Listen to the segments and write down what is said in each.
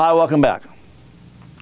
Hi, welcome back.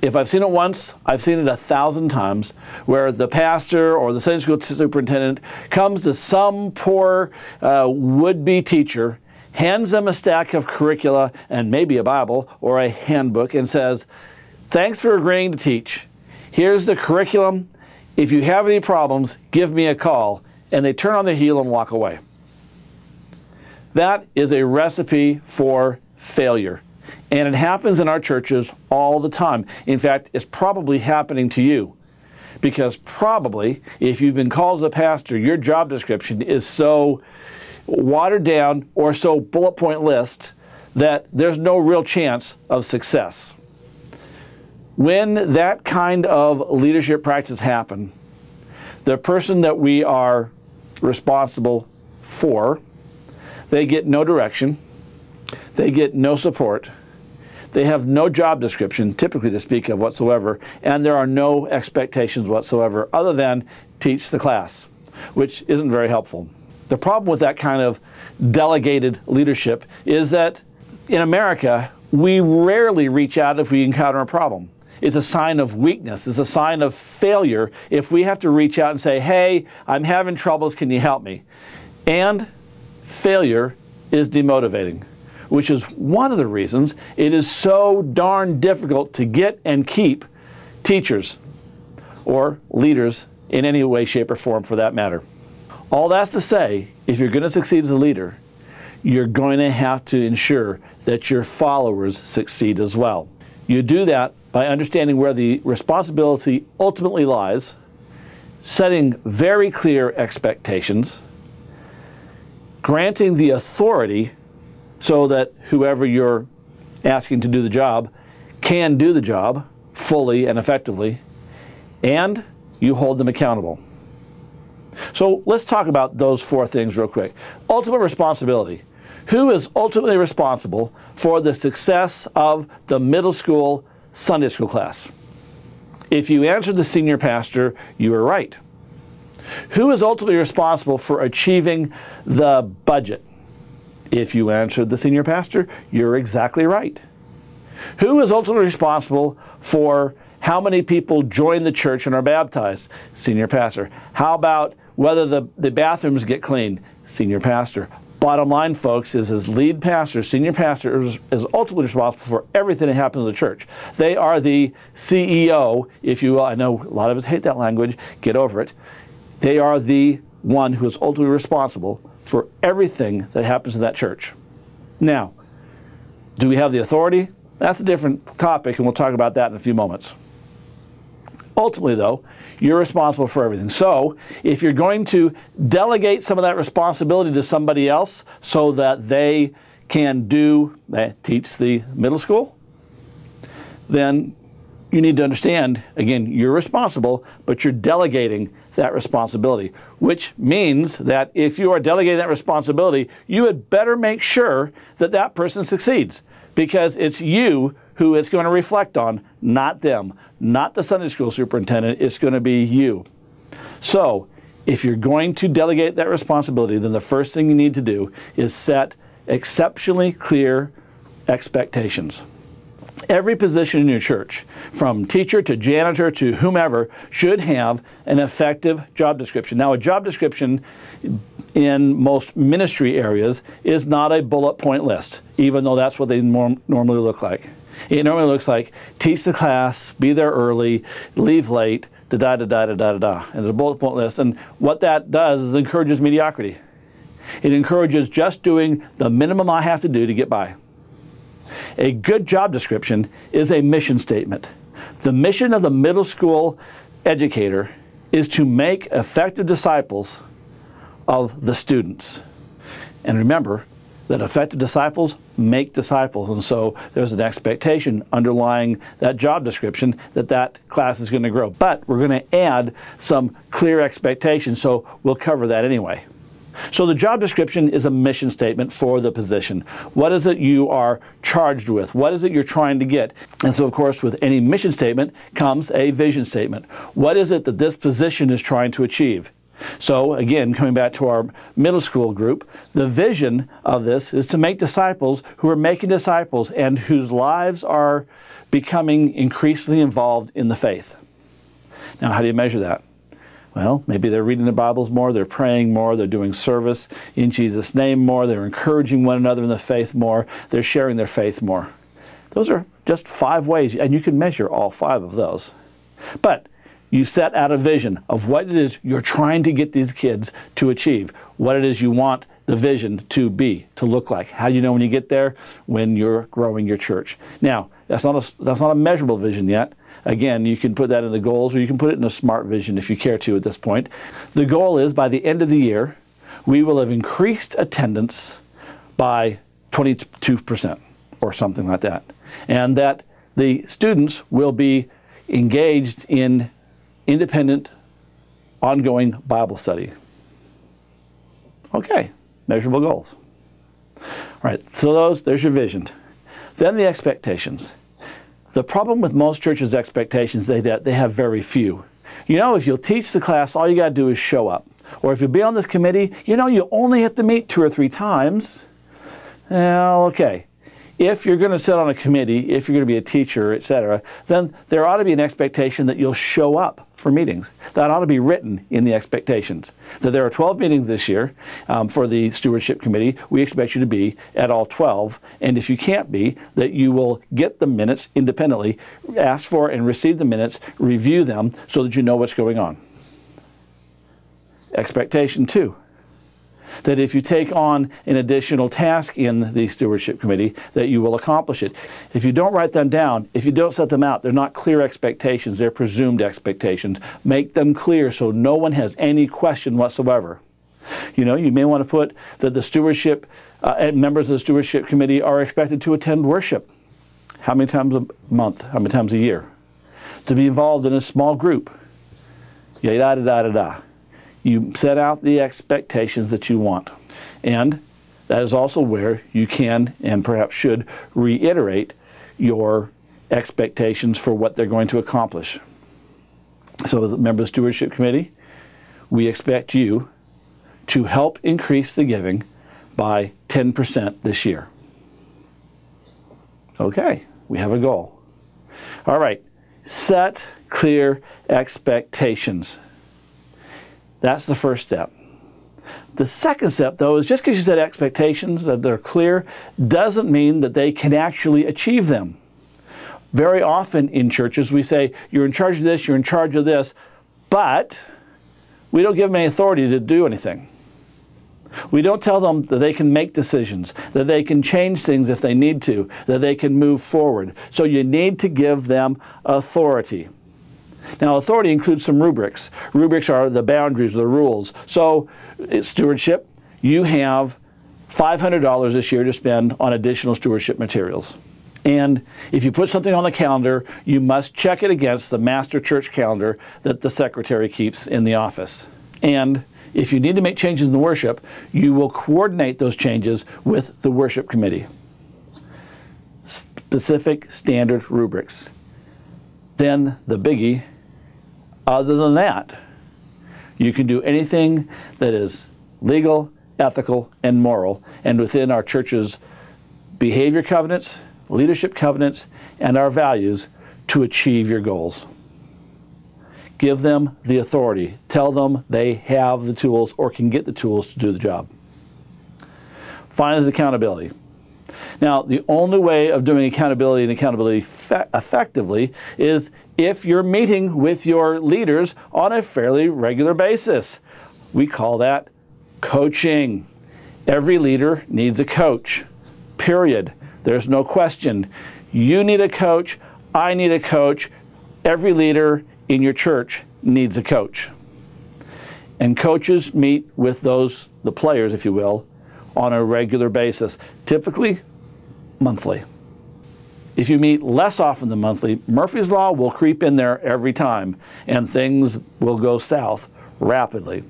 If I've seen it once, I've seen it 1,000 times, where the pastor or the Sunday school superintendent comes to some poor would-be teacher, hands them a stack of curricula and maybe a Bible or a handbook and says, "Thanks for agreeing to teach. Here's the curriculum. If you have any problems, give me a call." And they turn on their heel and walk away. That is a recipe for failure. And it happens in our churches all the time. In fact, it's probably happening to you. Because probably, if you've been called as a pastor, your job description is so watered down or so bullet point list that there's no real chance of success. When that kind of leadership practice happens, the person that we are responsible for, they get no direction, they get no support, they have no job description, typically to speak of whatsoever, and there are no expectations whatsoever other than teach the class, which isn't very helpful. The problem with that kind of delegated leadership is that in America, we rarely reach out if we encounter a problem. It's a sign of weakness. It's a sign of failure if we have to reach out and say, "Hey, I'm having troubles, can you help me?" And failure is demotivating, which is one of the reasons it is so darn difficult to get and keep teachers or leaders in any way, shape, or form for that matter. All that's to say, if you're going to succeed as a leader, you're going to have to ensure that your followers succeed as well. You do that by understanding where the responsibility ultimately lies, setting very clear expectations, granting the authority so that whoever you're asking to do the job can do the job fully and effectively, and you hold them accountable. So let's talk about those four things real quick. Ultimate responsibility. Who is ultimately responsible for the success of the middle school Sunday school class? If you answered the senior pastor, you were right. Who is ultimately responsible for achieving the budget? If you answered the senior pastor, you're exactly right. Who is ultimately responsible for how many people join the church and are baptized? Senior pastor. How about whether the bathrooms get cleaned? Senior pastor. Bottom line, folks, is as lead pastor, senior pastor is ultimately responsible for everything that happens in the church. They are the CEO, if you will. I know a lot of us hate that language. Get over it. They are the one who is ultimately responsible for everything that happens in that church. Now, do we have the authority? That's a different topic, and we'll talk about that in a few moments. Ultimately, though, you're responsible for everything. So, if you're going to delegate some of that responsibility to somebody else so that they can teach the middle school, then you need to understand, again, you're responsible, but you're delegating that responsibility, which means that if you are delegating that responsibility, you had better make sure that that person succeeds, because it's you who it's going to reflect on, not them, not the Sunday school superintendent. It's going to be you. So if you're going to delegate that responsibility, then the first thing you need to do is set exceptionally clear expectations. Every position in your church, from teacher to janitor to whomever, should have an effective job description. Now, a job description in most ministry areas is not a bullet point list, even though that's what they normally look like. It normally looks like teach the class, be there early, leave late, da-da-da-da-da-da-da. And there's a bullet point list. And what that does is encourages mediocrity. It encourages just doing the minimum I have to do to get by. A good job description is a mission statement. The mission of the middle school educator is to make effective disciples of the students. And remember that effective disciples make disciples, and so there's an expectation underlying that job description that that class is going to grow. But we're going to add some clear expectations, so we'll cover that anyway. So the job description is a mission statement for the position. What is it you are charged with? What is it you're trying to get? And so, of course, with any mission statement comes a vision statement. What is it that this position is trying to achieve? So again, coming back to our middle school group, the vision of this is to make disciples who are making disciples and whose lives are becoming increasingly involved in the faith. Now, how do you measure that? Well, maybe they're reading their Bibles more, they're praying more, they're doing service in Jesus' name more, they're encouraging one another in the faith more, they're sharing their faith more. Those are just 5 ways, and you can measure all 5 of those. But you set out a vision of what it is you're trying to get these kids to achieve, what it is you want the vision to be, to look like. How do you know when you get there? When you're growing your church. Now, that's not a measurable vision yet. Again, you can put that in the goals, or you can put it in a SMART vision if you care to at this point. The goal is by the end of the year, we will have increased attendance by 22% or something like that. And that the students will be engaged in independent, ongoing Bible study. Okay, measurable goals. All right, so there's your vision. Then the expectations. The problem with most churches' expectations is that they have very few. You know, if you'll teach the class, all you got to do is show up. Or if you'll be on this committee, you know, you only have to meet 2 or 3 times. Well, okay. If you're going to sit on a committee, if you're going to be a teacher, etc., then there ought to be an expectation that you'll show up for meetings. That ought to be written in the expectations. That there are 12 meetings this year for the stewardship committee. We expect you to be at all 12. And if you can't be, that you will get the minutes independently, ask for and receive the minutes, review them so that you know what's going on. Expectation 2. That if you take on an additional task in the stewardship committee, that you will accomplish it. If you don't write them down, if you don't set them out, they're not clear expectations, they're presumed expectations. Make them clear so no one has any question whatsoever. You know, you may want to put that the stewardship, members of the stewardship committee are expected to attend worship. How many times a month? How many times a year? To be involved in a small group. Yada-da-da-da-da. You set out the expectations that you want. And that is also where you can and perhaps should reiterate your expectations for what they're going to accomplish. So as a member of the Stewardship Committee, we expect you to help increase the giving by 10% this year. Okay, we have a goal. All right, set clear expectations. That's the first step. The second step, though, is just because you set expectations that they're clear doesn't mean that they can actually achieve them. Very often in churches we say, you're in charge of this, you're in charge of this, but we don't give them any authority to do anything. We don't tell them that they can make decisions, that they can change things if they need to, that they can move forward. So you need to give them authority. Now, authority includes some rubrics. Rubrics are the boundaries, the rules. So, stewardship, you have $500 this year to spend on additional stewardship materials. And if you put something on the calendar, you must check it against the master church calendar that the secretary keeps in the office. And if you need to make changes in the worship, you will coordinate those changes with the worship committee. Specific standard rubrics. Then the biggie, other than that, you can do anything that is legal, ethical, and moral, and within our church's behavior covenants, leadership covenants, and our values to achieve your goals. Give them the authority. Tell them they have the tools or can get the tools to do the job. Finally is accountability. Now, the only way of doing accountability and accountability effectively is if you're meeting with your leaders on a fairly regular basis. We call that coaching. Every leader needs a coach, period. There's no question. You need a coach, I need a coach, every leader in your church needs a coach. And coaches meet with the players, if you will, on a regular basis, typically monthly. If you meet less often than monthly, Murphy's Law will creep in there every time, and things will go south rapidly.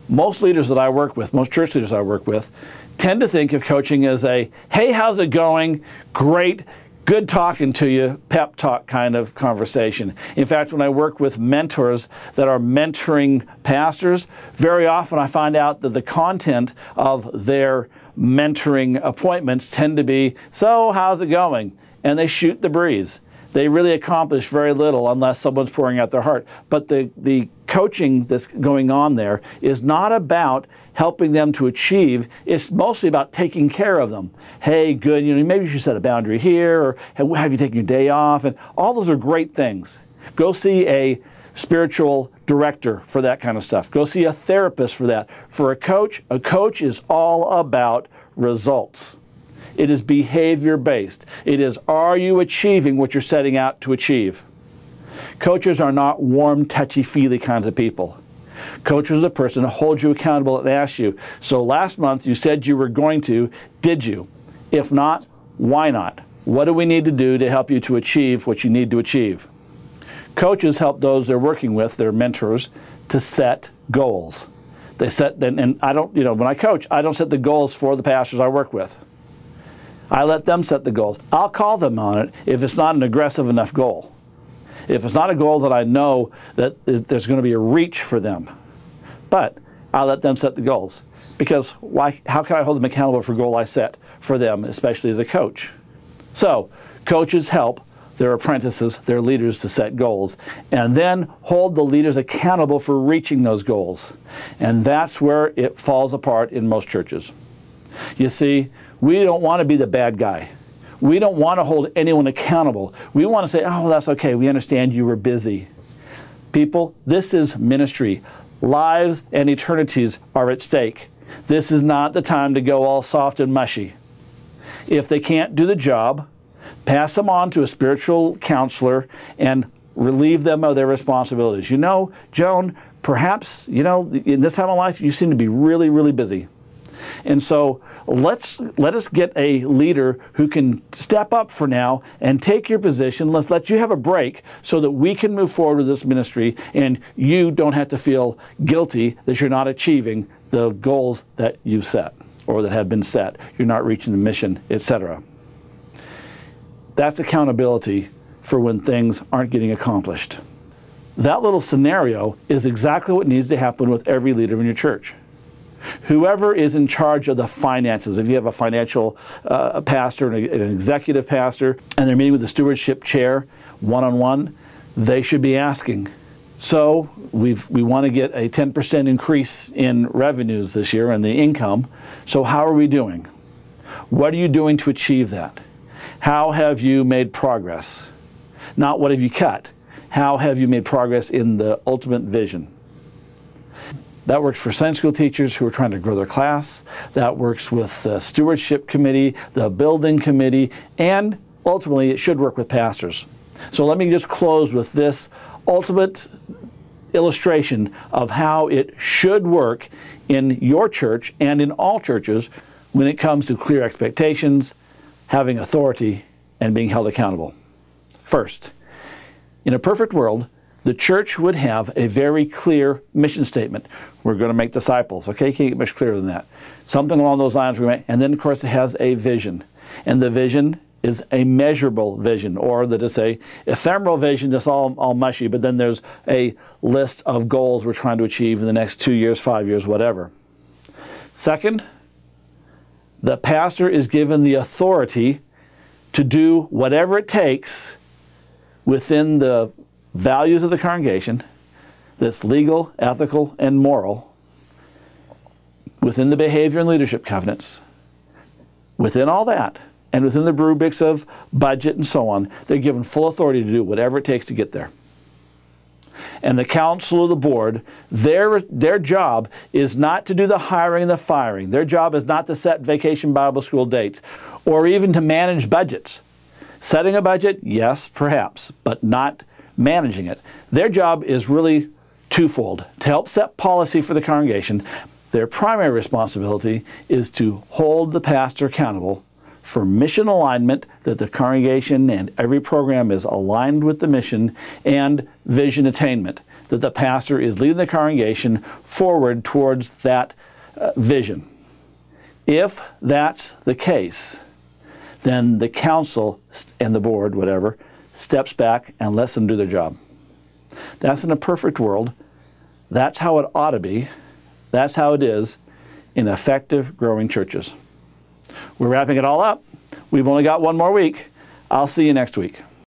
Most leaders that I work with, most church leaders I work with, tend to think of coaching as a, hey, how's it going? Great, good talking to you, pep talk kind of conversation. In fact, when I work with mentors that are mentoring pastors, very often I find out that the content of their mentoring appointments tend to be, so how's it going? And they shoot the breeze. They really accomplish very little unless someone's pouring out their heart. But the coaching that's going on there is not about helping them to achieve. It's mostly about taking care of them. Hey, good, maybe you should set a boundary here, or have you taken your day off? And all those are great things. Go see a spiritual director for that kind of stuff. Go see a therapist for that. For a coach is all about results. It is behavior-based. It is, are you achieving what you're setting out to achieve? Coaches are not warm, touchy-feely kinds of people. Coaches are a person who holds you accountable and asks you, so last month you said you were going to, did you? If not, why not? What do we need to do to help you to achieve what you need to achieve? Coaches help those they're working with, their mentors, to set goals. They set, and I don't, when I coach, I don't set the goals for the pastors I work with. I let them set the goals. I'll call them on it if it's not an aggressive enough goal. If it's not a goal that I know that there's going to be a reach for them. But I'll let them set the goals. Because how can I hold them accountable for a goal I set for them, especially as a coach? So, coaches help their apprentices, their leaders, to set goals, and then hold the leaders accountable for reaching those goals. And that's where it falls apart in most churches. You see, we don't want to be the bad guy. We don't want to hold anyone accountable. We want to say, oh, that's okay, we understand you were busy. People, this is ministry. Lives and eternities are at stake. This is not the time to go all soft and mushy. If they can't do the job, pass them on to a spiritual counselor and relieve them of their responsibilities. Joan, perhaps, in this time of life, you seem to be really, really busy. And so let us get a leader who can step up for now and take your position. Let's let you have a break so that we can move forward with this ministry and you don't have to feel guilty that you're not achieving the goals that you've set or that have been set. You're not reaching the mission, etc. That's accountability for when things aren't getting accomplished. That little scenario is exactly what needs to happen with every leader in your church. Whoever is in charge of the finances, if you have a financial pastor and an executive pastor, and they're meeting with the stewardship chair one-on-one, they should be asking, so we want to get a 10% increase in revenues this year and the income, so how are we doing? What are you doing to achieve that? How have you made progress? Not what have you cut. How have you made progress in the ultimate vision? That works for Sunday school teachers who are trying to grow their class. That works with the stewardship committee, the building committee, and ultimately it should work with pastors. So let me just close with this ultimate illustration of how it should work in your church and in all churches when it comes to clear expectations, having authority, and being held accountable. First, in a perfect world, the church would have a very clear mission statement. We're going to make disciples. Okay, can't get much clearer than that. Something along those lines we make. And then, of course, it has a vision. And the vision is a measurable vision, or that it's a ephemeral vision that's all mushy, but then there's a list of goals we're trying to achieve in the next 2 years, 5 years, whatever. Second, the pastor is given the authority to do whatever it takes within the values of the congregation that's legal, ethical, and moral, within the behavior and leadership covenants, within all that, and within the rubrics of budget and so on, they're given full authority to do whatever it takes to get there. And the council of the board, their job is not to do the hiring and the firing. Their job is not to set vacation Bible school dates or even to manage budgets. Setting a budget, yes, perhaps, but not managing it. Their job is really twofold: to help set policy for the congregation. Their primary responsibility is to hold the pastor accountable for mission alignment, that the congregation and every program is aligned with the mission, and vision attainment, that the pastor is leading the congregation forward towards that vision. If that's the case, then the council and the board, whatever, steps back and lets them do their job. That's in a perfect world. That's how it ought to be. That's how it is in effective, growing churches. We're wrapping it all up. We've only got one more week. I'll see you next week.